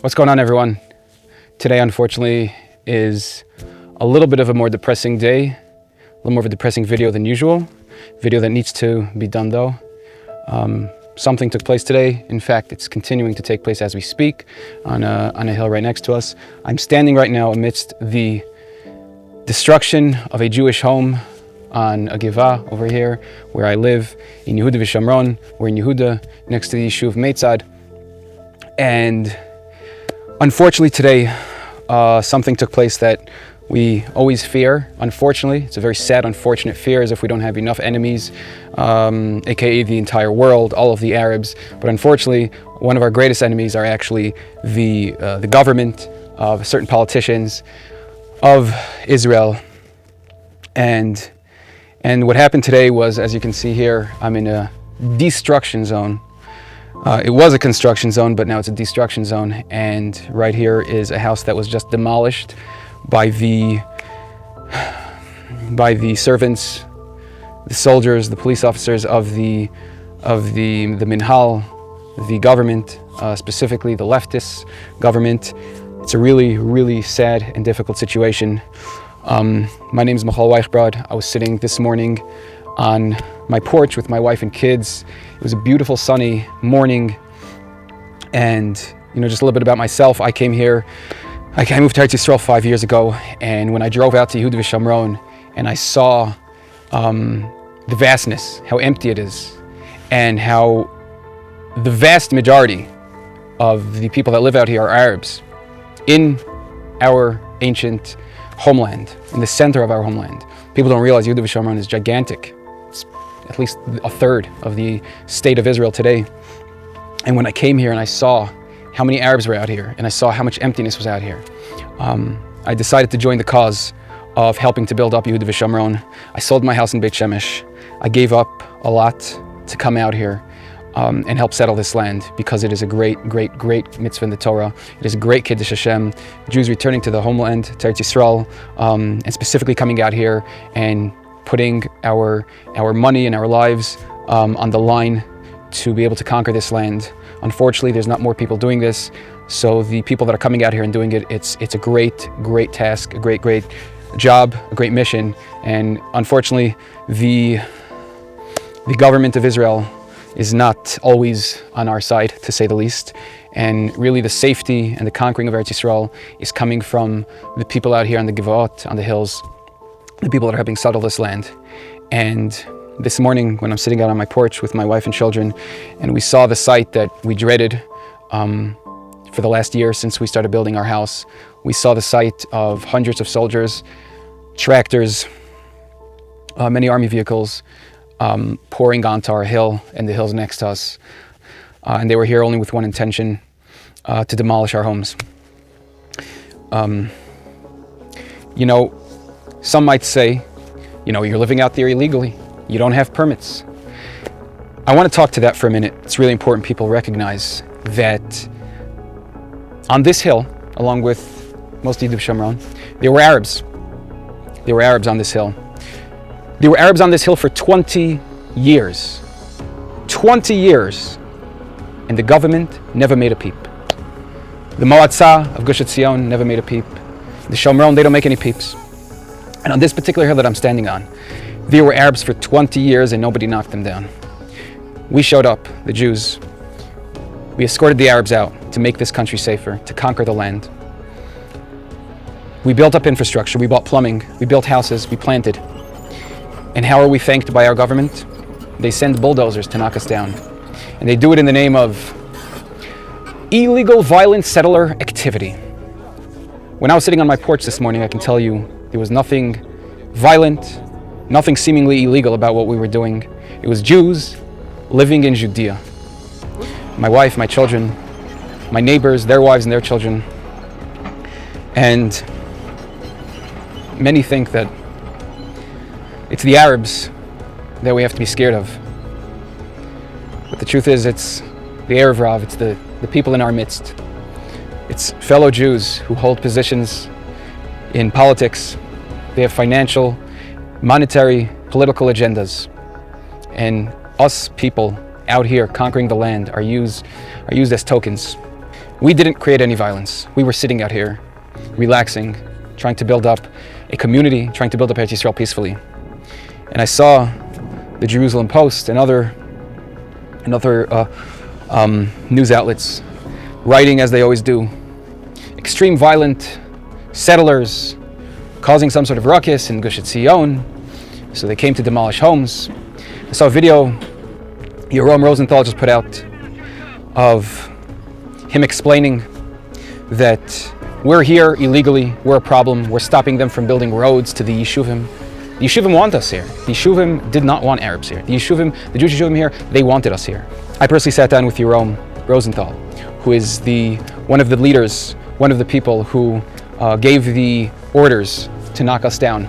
What's going on, everyone? Today, unfortunately, is a little bit of a more depressing day, a little more of a depressing video than usual. Video that needs to be done, though. Something took place today. In fact, it's continuing to take place as we speak on a hill right next to us. I'm standing right now amidst the destruction of a Jewish home on a givah over here, where I live in Yehuda v'Shamron. We're in Yehuda, next to the Yishuv Meitzad. And unfortunately today, something took place that we always fear. Unfortunately, it's a very sad, unfortunate fear, as if we don't have enough enemies, aka the entire world, all of the Arabs. But unfortunately, one of our greatest enemies are actually the government of certain politicians of Israel. And what happened today was, as you can see here, I'm in a destruction zone. It was a construction zone, but now it's a destruction zone. And right here is a house that was just demolished by the servants, the soldiers, the police officers of the Minhal, the government, specifically the leftist government. It's a really, really sad and difficult situation. My name is Michal Weichbrod. I was sitting this morning on my porch with my wife and kids. It was a beautiful sunny morning, and just a little bit about myself. I came here. I moved to Eretz Yisrael 5 years ago, and when I drove out to Yehuda v'Shamron and I saw the vastness, how empty it is, and how the vast majority of the people that live out here are Arabs in our ancient homeland, in the center of our homeland. People don't realize Yehuda v'Shamron is gigantic. It's at least a third of the state of Israel today. And when I came here and I saw how many Arabs were out here, and I saw how much emptiness was out here, I decided to join the cause of helping to build up Yehuda v'Shamron. I sold my house in Beit Shemesh. I gave up a lot to come out here and help settle this land, because it is a great, great, great mitzvah in the Torah. It is a great Kiddush Hashem. Jews returning to the homeland, to Eretz Yisrael, and specifically coming out here and putting our money and our lives on the line to be able to conquer this land. Unfortunately, there's not more people doing this, so the people that are coming out here and doing it, it's a great, great task, a great, great job, a great mission. And unfortunately, the government of Israel is not always on our side, to say the least. And really, the safety and the conquering of Eretz Yisrael is coming from the people out here on the Givaot, on the hills, the people that are helping settle this land. And this morning, when I'm sitting out on my porch with my wife and children, and we saw the sight that we dreaded for the last year since we started building our house, we saw the sight of hundreds of soldiers, tractors, many army vehicles pouring onto our hill and the hills next to us. And they were here only with one intention, to demolish our homes. Some might say, you're living out there illegally. You don't have permits. I want to talk to that for a minute. It's really important people recognize that on this hill, along with most of Yehuda v'Shamron, there were Arabs. There were Arabs on this hill. There were Arabs on this hill for 20 years. 20 years. And the government never made a peep. The Moatzah of Gush Etzion never made a peep. The Shomron, they don't make any peeps. And on this particular hill that I'm standing on, there were Arabs for 20 years and nobody knocked them down. We showed up, the Jews. We escorted the Arabs out to make this country safer, to conquer the land. We built up infrastructure, we bought plumbing, we built houses, we planted. And how are we thanked by our government? They send bulldozers to knock us down. And they do it in the name of illegal, violent settler activity. When I was sitting on my porch this morning, I can tell you there was nothing violent, nothing seemingly illegal about what we were doing. It was Jews living in Judea. My wife, my children, my neighbors, their wives and their children. And many think that it's the Arabs that we have to be scared of. But the truth is, it's the Erev Rav, it's the people in our midst. It's fellow Jews who hold positions in politics. They have financial, monetary, political agendas. And us people out here conquering the land are used as tokens. We didn't create any violence. We were sitting out here, relaxing, trying to build up a community, trying to build up Eretz Yisrael peacefully. And I saw the Jerusalem Post and other news outlets writing, as they always do, extreme violent settlers causing some sort of ruckus in Gush Etzion, so they came to demolish homes. I saw a video Yoram Rosenthal just put out of him explaining that we're here illegally, we're a problem, we're stopping them from building roads to the Yeshuvim. The Yeshuvim want us here. The Yeshuvim did not want Arabs here. The Jewish Yeshuvim here, they wanted us here. I personally sat down with Yoram Rosenthal, who is one of the leaders, one of the people who gave the orders to knock us down.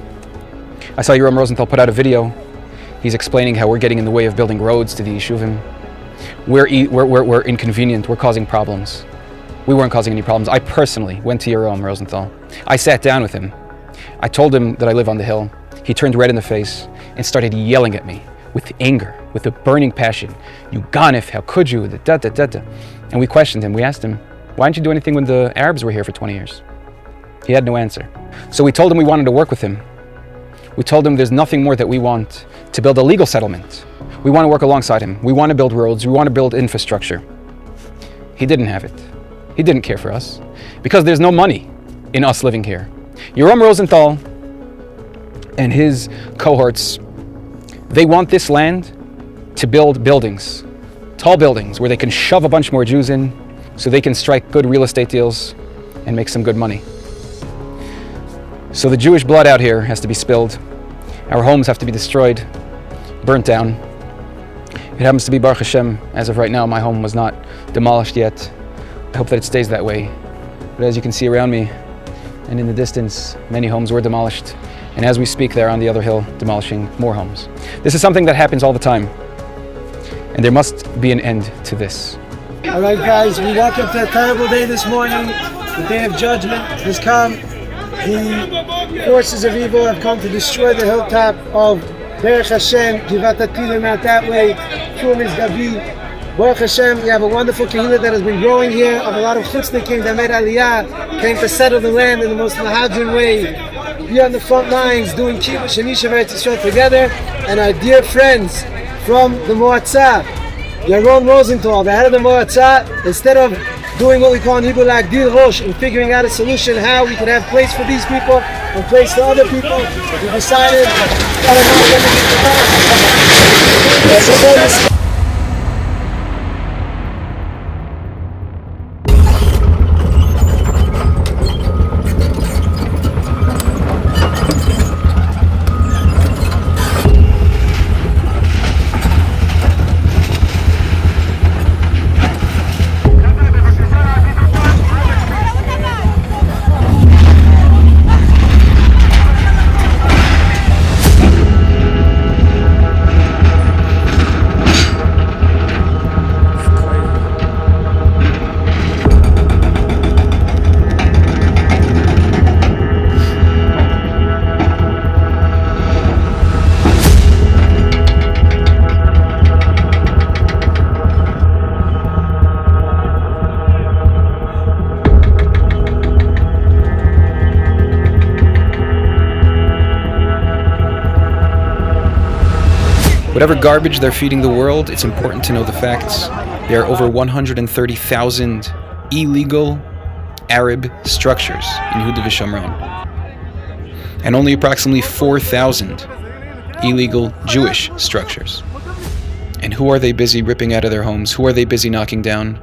I saw Yoram Rosenthal put out a video. He's explaining how we're getting in the way of building roads to the Yeshuvim. We're inconvenient, we're causing problems. We weren't causing any problems. I personally went to Yoram Rosenthal. I sat down with him. I told him that I live on the hill. He turned red in the face and started yelling at me with anger, with a burning passion. You ganef, how could you? And we questioned him. We asked him, why didn't you do anything when the Arabs were here for 20 years? He had no answer. So we told him we wanted to work with him. We told him there's nothing more that we want to build a legal settlement. We want to work alongside him. We want to build roads. We want to build infrastructure. He didn't have it. He didn't care for us because there's no money in us living here. Yoram Rosenthal and his cohorts, they want this land to build buildings, tall buildings where they can shove a bunch more Jews in so they can strike good real estate deals and make some good money. So the Jewish blood out here has to be spilled. Our homes have to be destroyed, burnt down. It happens to be Baruch Hashem, as of right now, my home was not demolished yet. I hope that it stays that way. But as you can see around me and in the distance, many homes were demolished. And as we speak, they're on the other hill demolishing more homes. This is something that happens all the time. And there must be an end to this. All right, guys, we woke up to a terrible day this morning. The day of judgment has come. The forces of evil have come to destroy the hilltop of Baruch Hashem, Givat Atilim out that way, Fumis Gabi. Baruch Hashem, we have a wonderful kehillah that has been growing here, of a lot of chutznikim that made Aliyah, came to settle the land in the most mahadran way, be on the front lines, doing Kiddush and Eretz Yisrael together, and our dear friends from the Moatzah, Yoram Rosenthal, the head of the Moatzah, instead of doing what we call in Hebrew like Dil Rosh and figuring out a solution how we could have place for these people and place for other people, we decided whatever garbage they're feeding the world, it's important to know the facts. There are over 130,000 illegal Arab structures in Yehuda v'Shamron, and only approximately 4,000 illegal Jewish structures. And who are they busy ripping out of their homes? Who are they busy knocking down?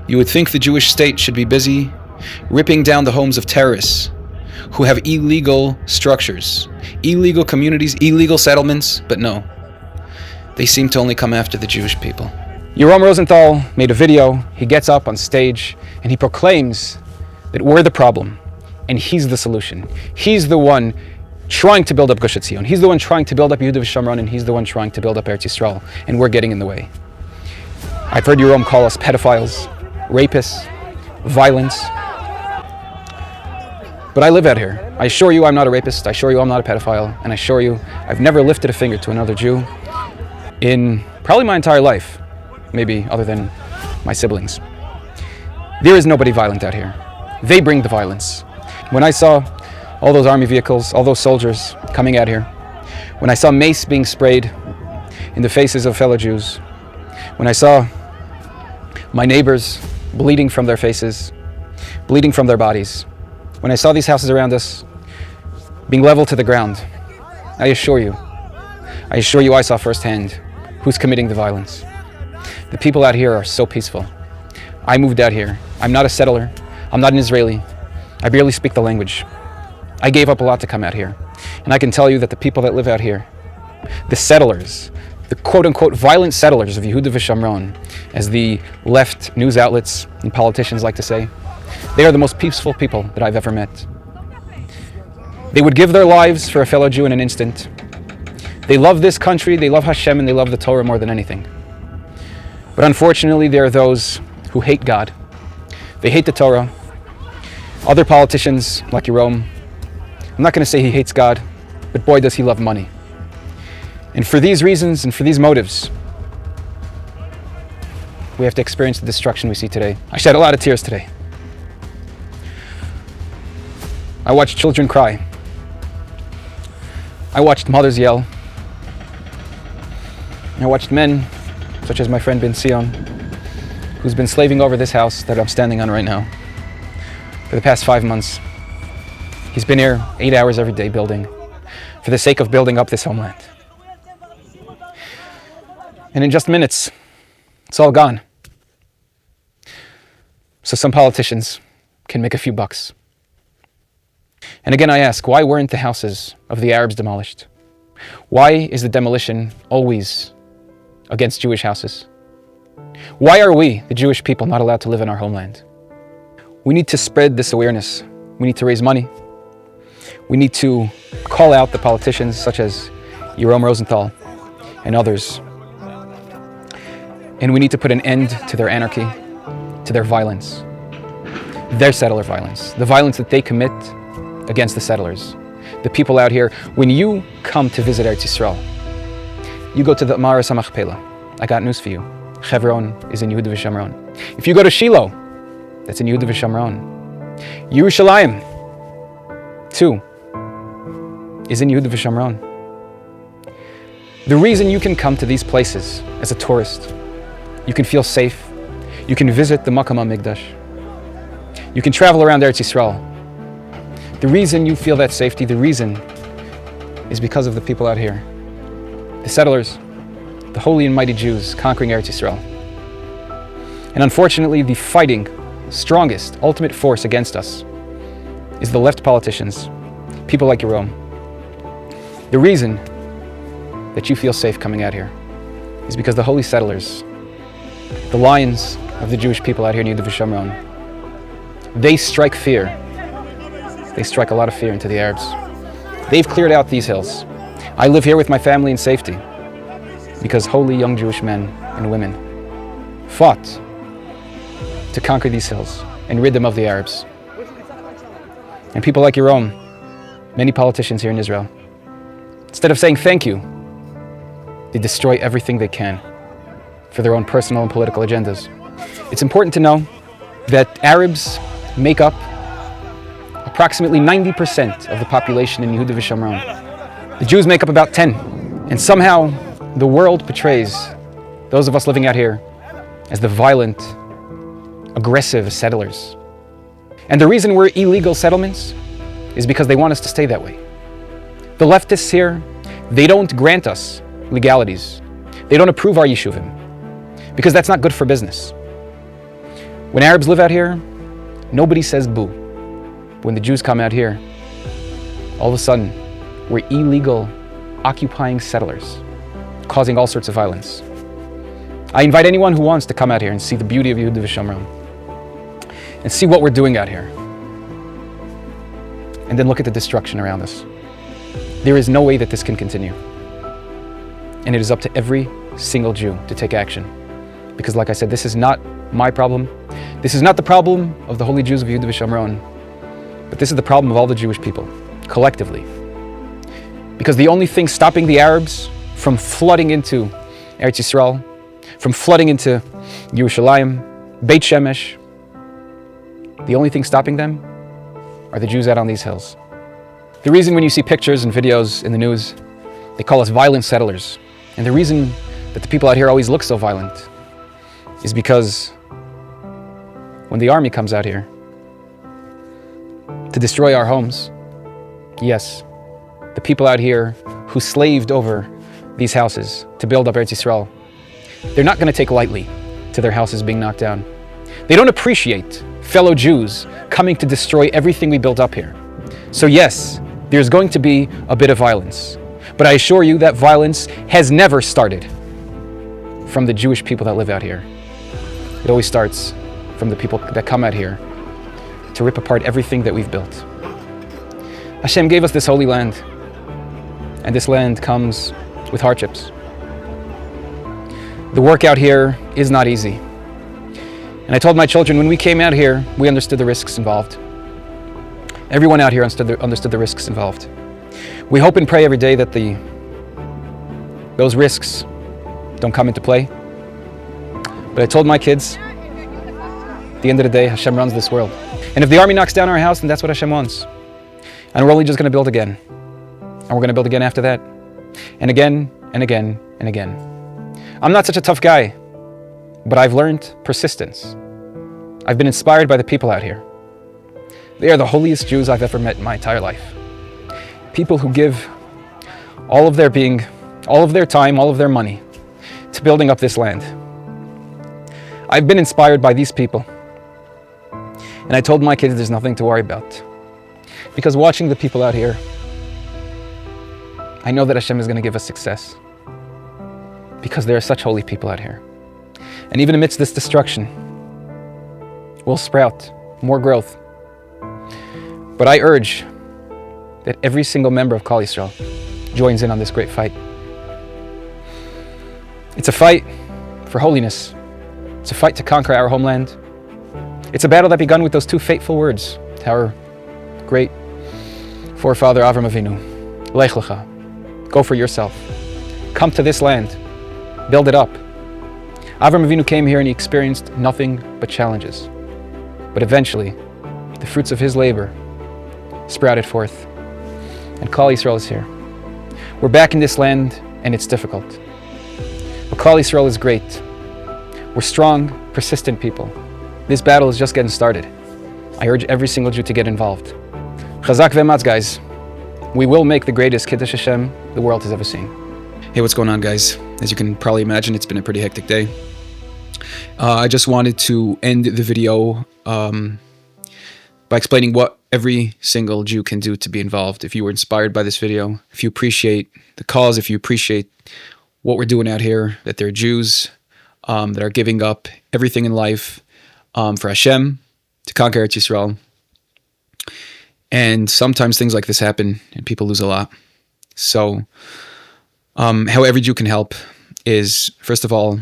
You would think the Jewish state should be busy ripping down the homes of terrorists who have illegal structures, illegal communities, illegal settlements, but no. They seem to only come after the Jewish people. Yoram Rosenthal made a video. He gets up on stage and he proclaims that we're the problem and he's the solution. He's the one trying to build up Gush Etzion. He's the one trying to build up Yehuda v'Shamron, and he's the one trying to build up Eretz Yisrael, and we're getting in the way. I've heard Yoram call us pedophiles, rapists, violence. But I live out here. I assure you I'm not a rapist. I assure you I'm not a pedophile. And I assure you I've never lifted a finger to another Jew in probably my entire life, maybe other than my siblings. There is nobody violent out here. They bring the violence. When I saw all those army vehicles, all those soldiers coming out here, when I saw mace being sprayed in the faces of fellow Jews, when I saw my neighbors bleeding from their faces, bleeding from their bodies, when I saw these houses around us being leveled to the ground, I assure you I saw firsthand who's committing the violence. The people out here are so peaceful. I moved out here. I'm not a settler. I'm not an Israeli. I barely speak the language. I gave up a lot to come out here. And I can tell you that the people that live out here, the settlers, the quote-unquote violent settlers of Yehuda v'Shamron, as the left news outlets and politicians like to say, they are the most peaceful people that I've ever met. They would give their lives for a fellow Jew in an instant. They love this country, they love Hashem, and they love the Torah more than anything. But unfortunately, there are those who hate God. They hate the Torah. Other politicians, like Yerome, I'm not going to say he hates God, but boy does he love money. And for these reasons and for these motives, we have to experience the destruction we see today. I shed a lot of tears today. I watched children cry. I watched mothers yell. I watched men, such as my friend Ben Sion, who's been slaving over this house that I'm standing on right now for the past 5 months. He's been here 8 hours every day building for the sake of building up this homeland. And in just minutes, it's all gone. So some politicians can make a few bucks. And again, I ask, why weren't the houses of the Arabs demolished? Why is the demolition always against Jewish houses? Why are we, the Jewish people, not allowed to live in our homeland? We need to spread this awareness. We need to raise money. We need to call out the politicians such as Yerome Rosenthal and others. And we need to put an end to their anarchy, to their violence, their settler violence, the violence that they commit against the settlers, the people out here. When you come to visit Eretz Yisrael, you go to the Ma'aras HaMachpelah. I got news for you. Hebron is in Yehuda v'Shamron. If you go to Shiloh, that's in Yehuda v'Shamron. Yerushalayim, too, is in Yehuda v'Shamron. The reason you can come to these places as a tourist, you can feel safe, you can visit the Makam HaMikdash, you can travel around Eretz Yisrael. The reason you feel that safety, the reason is because of the people out here. The settlers, the holy and mighty Jews conquering Eretz Yisrael. And unfortunately, the fighting, strongest, ultimate force against us is the left politicians, people like Yerome. The reason that you feel safe coming out here is because the holy settlers, the lions of the Jewish people out here in Yehuda v'Shamron, they strike fear. They strike a lot of fear into the Arabs. They've cleared out these hills. I live here with my family in safety because holy young Jewish men and women fought to conquer these hills and rid them of the Arabs. And people like Yerome, many politicians here in Israel, instead of saying thank you, they destroy everything they can for their own personal and political agendas. It's important to know that Arabs make up approximately 90% of the population in Yehuda v'Shamron. The Jews make up about 10. And somehow the world portrays those of us living out here as the violent, aggressive settlers. And the reason we're illegal settlements is because they want us to stay that way. The leftists here, they don't grant us legalities. They don't approve our yeshuvim because that's not good for business. When Arabs live out here, nobody says boo. When the Jews come out here, all of a sudden, we're illegal, occupying settlers, causing all sorts of violence. I invite anyone who wants to come out here and see the beauty of Yehuda v'Shamron and see what we're doing out here. And then look at the destruction around us. There is no way that this can continue. And it is up to every single Jew to take action. Because like I said, this is not my problem. This is not the problem of the holy Jews of Yehuda v'Shamron. But this is the problem of all the Jewish people, collectively. Because the only thing stopping the Arabs from flooding into Eretz Yisrael, from flooding into Yerushalayim, Beit Shemesh, The only thing stopping them are the Jews out on these hills. The reason when you see pictures and videos in the news, they call us violent settlers. And the reason that the people out here always look so violent is because when the army comes out here to destroy our homes, yes, the people out here who slaved over these houses to build up Eretz Yisrael, they're not going to take lightly to their houses being knocked down. They don't appreciate fellow Jews coming to destroy everything we built up here. So yes, there's going to be a bit of violence. But I assure you that violence has never started from the Jewish people that live out here. It always starts from the people that come out here to rip apart everything that we've built. Hashem gave us this holy land, and this land comes with hardships. The work out here is not easy. And I told my children, when we came out here, we understood the risks involved. Everyone out here understood the risks involved. We hope and pray every day that those risks don't come into play. But I told my kids, at the end of the day, Hashem runs this world. And if the army knocks down our house, then that's what Hashem wants. And we're only just going to build again. And we're going to build again after that. And again, and again, and again. I'm not such a tough guy, but I've learned persistence. I've been inspired by the people out here. They are the holiest Jews I've ever met in my entire life. People who give all of their being, all of their time, all of their money to building up this land. I've been inspired by these people. And I told my kids there's nothing to worry about. Because watching the people out here, I know that Hashem is going to give us success. Because there are such holy people out here. And even amidst this destruction, we'll sprout more growth. But I urge that every single member of Klal Yisrael joins in on this great fight. It's a fight for holiness. It's a fight to conquer our homeland. It's a battle that began with those two fateful words to our great forefather Avram Avinu. Lech lecha. Go for yourself. Come to this land. Build it up. Avram Avinu came here and he experienced nothing but challenges. But eventually, the fruits of his labor sprouted forth. And Klal Yisrael is here. We're back in this land and it's difficult. But Klal Yisrael is great. We're strong, persistent people. This battle is just getting started. I urge every single Jew to get involved. Chazak ve'ematz, guys. We will make the greatest Kiddush Hashem the world has ever seen. Hey, what's going on, guys? As you can probably imagine, it's been a pretty hectic day. I just wanted to end the video by explaining what every single Jew can do to be involved. If you were inspired by this video, if you appreciate the cause, if you appreciate what we're doing out here, that there are Jews that are giving up everything in life for Hashem to conquer Eretz Yisrael. And sometimes things like this happen and people lose a lot. So how every Jew can help is, first of all,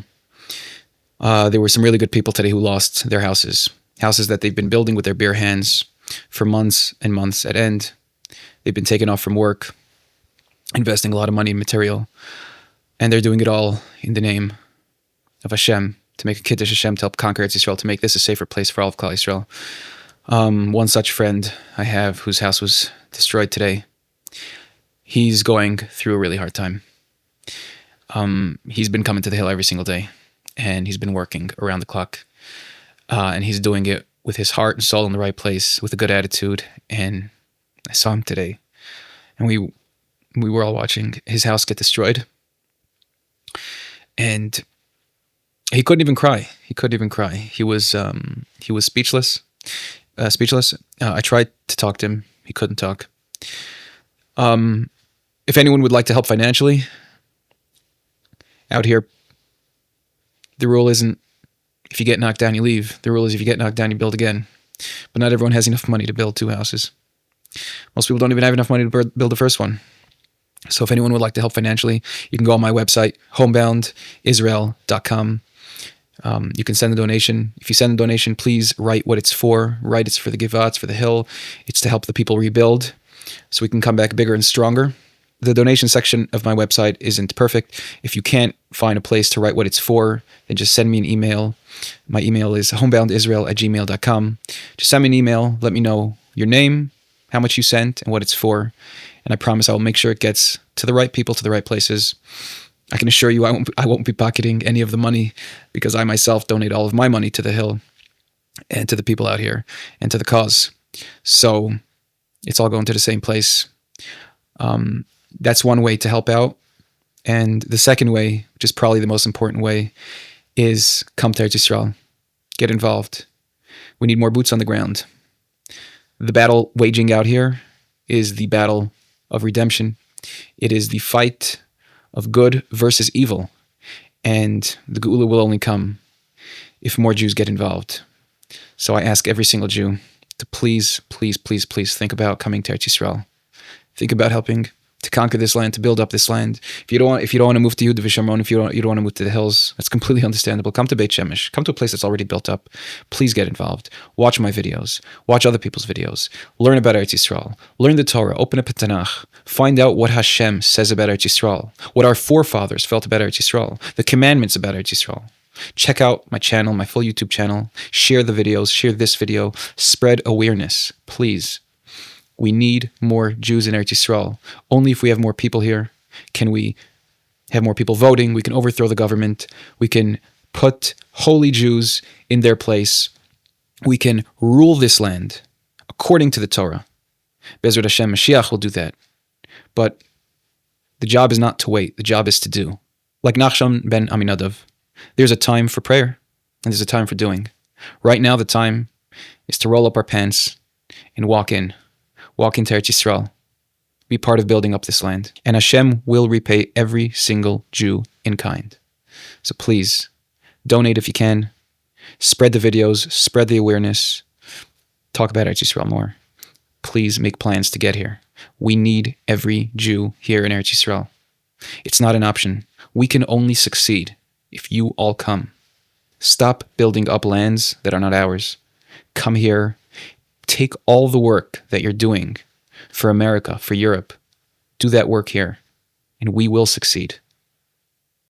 there were some really good people today who lost their houses that they've been building with their bare hands for months and months at end. They've been taken off from work, investing a lot of money in material, and they're doing it all in the name of Hashem, to make a Kiddush Hashem, to help conquer Eretz Yisrael, to make this a safer place for all of Klal Yisrael. One such friend I have whose house was destroyed today, he's going through a really hard time. He's been coming to the hill every single day, and he's been working around the clock. And he's doing it with his heart and soul in the right place, with a good attitude. And I saw him today, and we were all watching his house get destroyed. And he couldn't even cry. He was speechless. I tried to talk to him. He couldn't talk. If anyone would like to help financially, out here, the rule isn't if you get knocked down, you leave. The rule is if you get knocked down, you build again. But not everyone has enough money to build 2 houses. Most people don't even have enough money to build the first one. So if anyone would like to help financially, you can go on my website, Homeboundisrael.com. You can send a donation. If you send a donation, please write what it's for. Write it's for the Givah, it's for the hill. It's to help the people rebuild so we can come back bigger and stronger. The donation section of my website isn't perfect. If you can't find a place to write what it's for, then just send me an email My email is homeboundisrael@gmail.com. Just send me an email. Let me know your name, how much you sent, and what it's for. And I promise I will make sure it gets to the right people, to the right places. I can assure you I won't be pocketing any of the money, because I myself donate all of my money to the Hill and to the people out here and to the cause. So it's all going to the same place. That's one way to help out. And the second way, which is probably the most important way, is come to Eretz Yisrael. Get involved. We need more boots on the ground. The battle waging out here is the battle of redemption. It is the fight of good versus evil. And the Geula will only come if more Jews get involved. So I ask every single Jew to please, please, please, please think about coming to Eretz Yisrael. Think about helping to conquer this land, to build up this land. If you don't want to move to Yehuda v'Shamron, if you don't want to move to the hills, that's completely understandable. Come to Beit Shemesh. Come to a place that's already built up. Please get involved. Watch my videos. Watch other people's videos. Learn about Eretz Yisrael. Learn the Torah. Open up a Tanakh. Find out what Hashem says about Eretz Yisrael. What our forefathers felt about Eretz Yisrael. The commandments about Eretz Yisrael. Check out my channel, my full YouTube channel. Share the videos. Share this video. Spread awareness, please. We need more Jews in Eretz Yisrael. Only if we have more people here can we have more people voting. We can overthrow the government. We can put holy Jews in their place. We can rule this land according to the Torah. Be'ezrat Hashem, Moshiach will do that. But the job is not to wait. The job is to do. Like Nachshon ben Aminadav, there's a time for prayer and there's a time for doing. Right now, the time is to roll up our pants and walk in. Walk into Eretz Yisrael. Be part of building up this land. And Hashem will repay every single Jew in kind. So please, donate if you can. Spread the videos. Spread the awareness. Talk about Eretz Yisrael more. Please make plans to get here. We need every Jew here in Eretz Yisrael. It's not an option. We can only succeed if you all come. Stop building up lands that are not ours. Come here. Take all the work that you're doing for America, for Europe. Do that work here, and we will succeed.